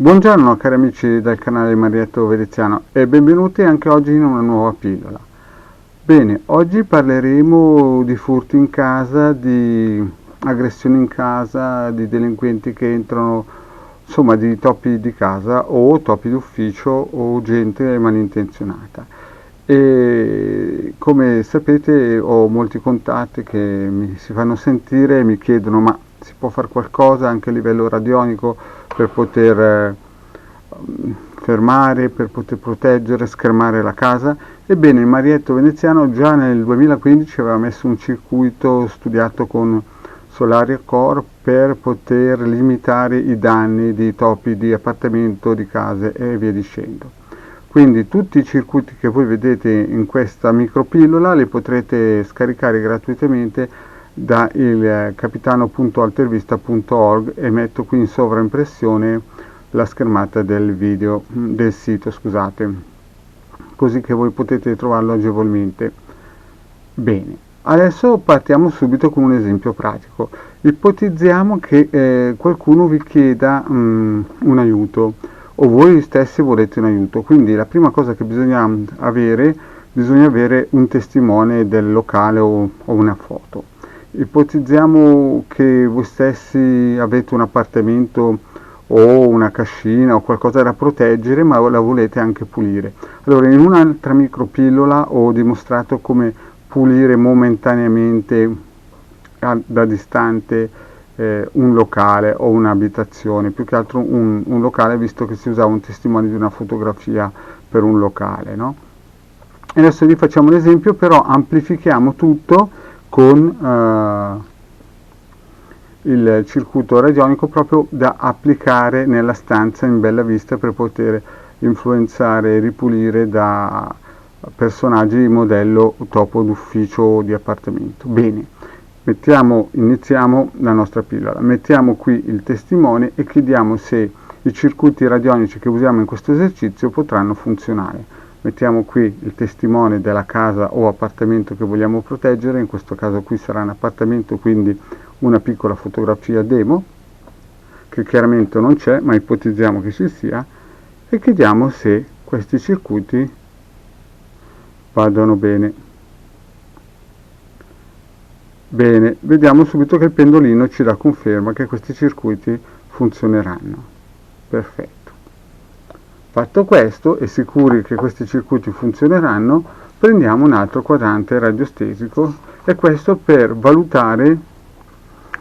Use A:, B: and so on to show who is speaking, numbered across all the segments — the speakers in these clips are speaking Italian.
A: Buongiorno cari amici del canale Marietto Veneziano e benvenuti anche oggi in una nuova pillola. Bene, oggi parleremo di furti in casa, di aggressioni in casa, di delinquenti che entrano, insomma di topi di casa o topi d'ufficio o gente malintenzionata. E come sapete ho molti contatti che mi si fanno sentire e mi chiedono ma si può fare qualcosa anche a livello radionico per poter fermare, per poter proteggere, schermare la casa. Ebbene, il Marietto Veneziano già nel 2015 aveva messo un circuito studiato con Solaria Core per poter limitare i danni di topi di appartamento, di case e via dicendo. Quindi tutti i circuiti che voi vedete in questa micropillola li potrete scaricare gratuitamente da il capitano.altervista.org e metto qui in sovraimpressione la schermata del video, del sito, scusate, così che voi potete trovarlo agevolmente. Bene, adesso partiamo subito con un esempio pratico. Ipotizziamo che qualcuno vi chieda un aiuto o voi stessi volete un aiuto, quindi la prima cosa che bisogna avere un testimone del locale o una foto. Ipotizziamo che voi stessi avete un appartamento o una cascina o qualcosa da proteggere ma la volete anche pulire. Allora in un'altra micropillola ho dimostrato come pulire momentaneamente da distante un locale o un'abitazione, più che altro un locale, visto che si usava un testimone di una fotografia per un locale, no? E adesso vi facciamo l'esempio, però amplifichiamo tutto con il circuito radionico proprio da applicare nella stanza in bella vista per poter influenzare e ripulire da personaggi di modello topo d'ufficio o di appartamento. Bene, iniziamo la nostra pillola, mettiamo qui il testimone e chiediamo se i circuiti radionici che usiamo in questo esercizio potranno funzionare. Mettiamo qui il testimone della casa o appartamento che vogliamo proteggere, in questo caso qui sarà un appartamento, quindi una piccola fotografia demo, che chiaramente non c'è, ma ipotizziamo che ci sia, e chiediamo se questi circuiti vadano bene. Bene, vediamo subito che il pendolino ci dà conferma che questi circuiti funzioneranno. Perfetto. Fatto questo e sicuri che questi circuiti funzioneranno, prendiamo un altro quadrante radiostesico e questo per valutare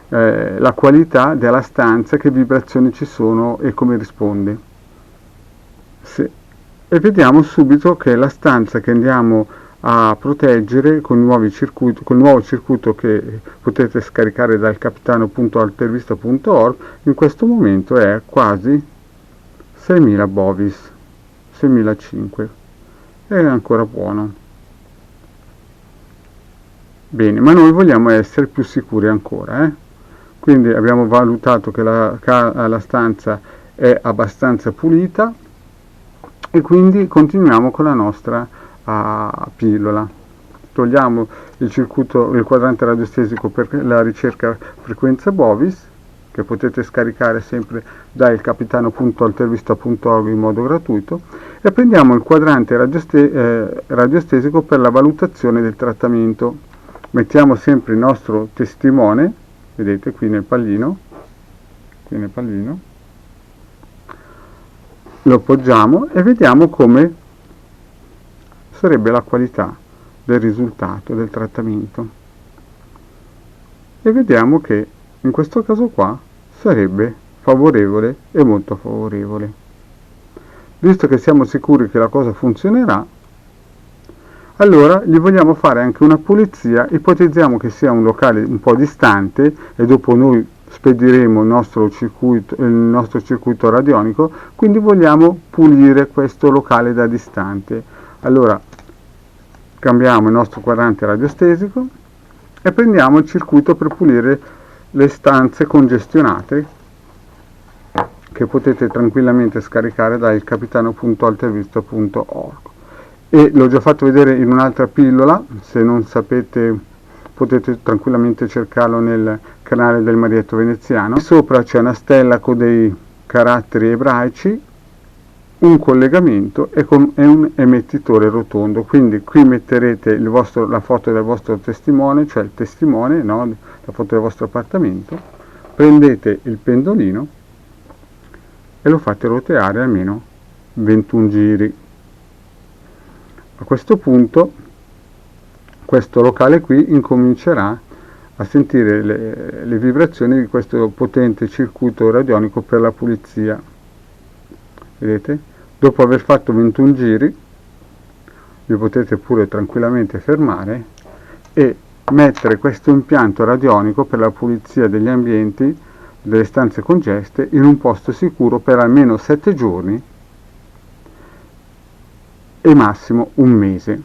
A: la qualità della stanza, che vibrazioni ci sono e come risponde. E vediamo subito che la stanza che andiamo a proteggere con il nuovo circuito che potete scaricare dal capitano.altervista.org in questo momento è quasi 6.000 bovis, 6.500, è ancora buono. Bene, ma noi vogliamo essere più sicuri ancora, quindi abbiamo valutato che la stanza è abbastanza pulita e quindi continuiamo con la nostra pillola. Togliamo il quadrante radiostesico per la ricerca frequenza bovis, che potete scaricare sempre dal capitano.altervista.org in modo gratuito, e prendiamo il quadrante radiostesico per la valutazione del trattamento. Mettiamo sempre il nostro testimone, vedete qui nel pallino, lo poggiamo e vediamo come sarebbe la qualità del risultato del trattamento, e vediamo che in questo caso qua sarebbe favorevole e molto favorevole. Visto che siamo sicuri che la cosa funzionerà, allora gli vogliamo fare anche una pulizia. Ipotizziamo che sia un locale un po' distante e dopo noi spediremo il nostro circuito radionico, quindi vogliamo pulire questo locale da distante. Allora cambiamo il nostro quadrante radiostesico e prendiamo il circuito per pulire le stanze congestionate, che potete tranquillamente scaricare dal capitano.altervista.org, e l'ho già fatto vedere in un'altra pillola. Se non sapete potete tranquillamente cercarlo nel canale del Marietto Veneziano. Sopra c'è una stella con dei caratteri ebraici, un collegamento e un emettitore rotondo. Quindi qui metterete la foto del vostro testimone, cioè il testimone, no? La foto del vostro appartamento, prendete il pendolino e lo fate roteare almeno 21 giri. A questo punto questo locale qui incomincerà a sentire le vibrazioni di questo potente circuito radionico per la pulizia. Vedete? Dopo aver fatto 21 giri vi potete pure tranquillamente fermare e mettere questo impianto radionico per la pulizia degli ambienti, delle stanze congeste, in un posto sicuro per almeno 7 giorni e massimo un mese.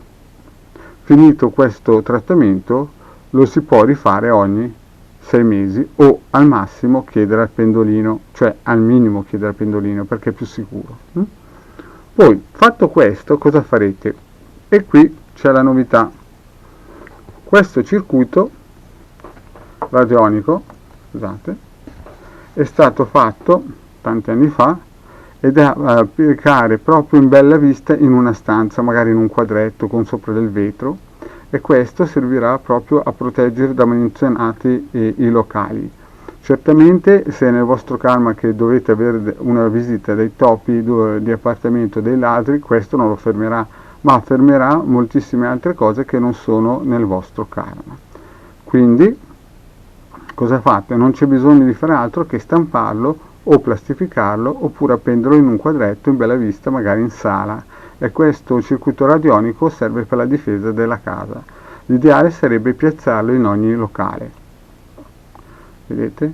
A: Finito questo trattamento lo si può rifare ogni 6 mesi o al massimo chiedere al pendolino, cioè al minimo chiedere al pendolino, perché è più sicuro. Poi, fatto questo, cosa farete? E qui c'è la novità. Questo circuito radionico, scusate, è stato fatto tanti anni fa ed è da applicare proprio in bella vista in una stanza, magari in un quadretto con sopra del vetro, e questo servirà proprio a proteggere da malintenzionati i locali. Certamente se nel vostro karma che dovete avere una visita dei topi di appartamento, dei ladri, questo non lo fermerà, ma fermerà moltissime altre cose che non sono nel vostro karma. Quindi cosa fate? Non c'è bisogno di fare altro che stamparlo o plastificarlo oppure appenderlo in un quadretto in bella vista, magari in sala, e questo circuito radionico serve per la difesa della casa. L'ideale sarebbe piazzarlo in ogni locale. Vedete?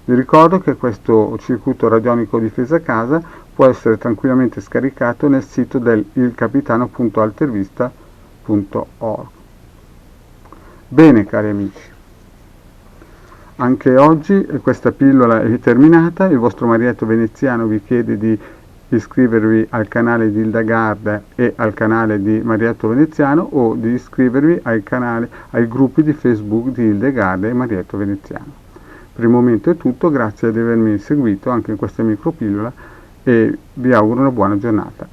A: Vi ricordo che questo circuito radionico difesa casa può essere tranquillamente scaricato nel sito del ilcapitano.altervista.org. Bene cari amici, anche oggi questa pillola è terminata. Il vostro Marietto Veneziano vi chiede di iscrivervi al canale di Hildegarda e al canale di Marietto Veneziano o di iscrivervi ai gruppi di Facebook di Hildegarda e Marietto Veneziano. Per il momento è tutto, grazie di avermi seguito anche in questa micropillola e vi auguro una buona giornata.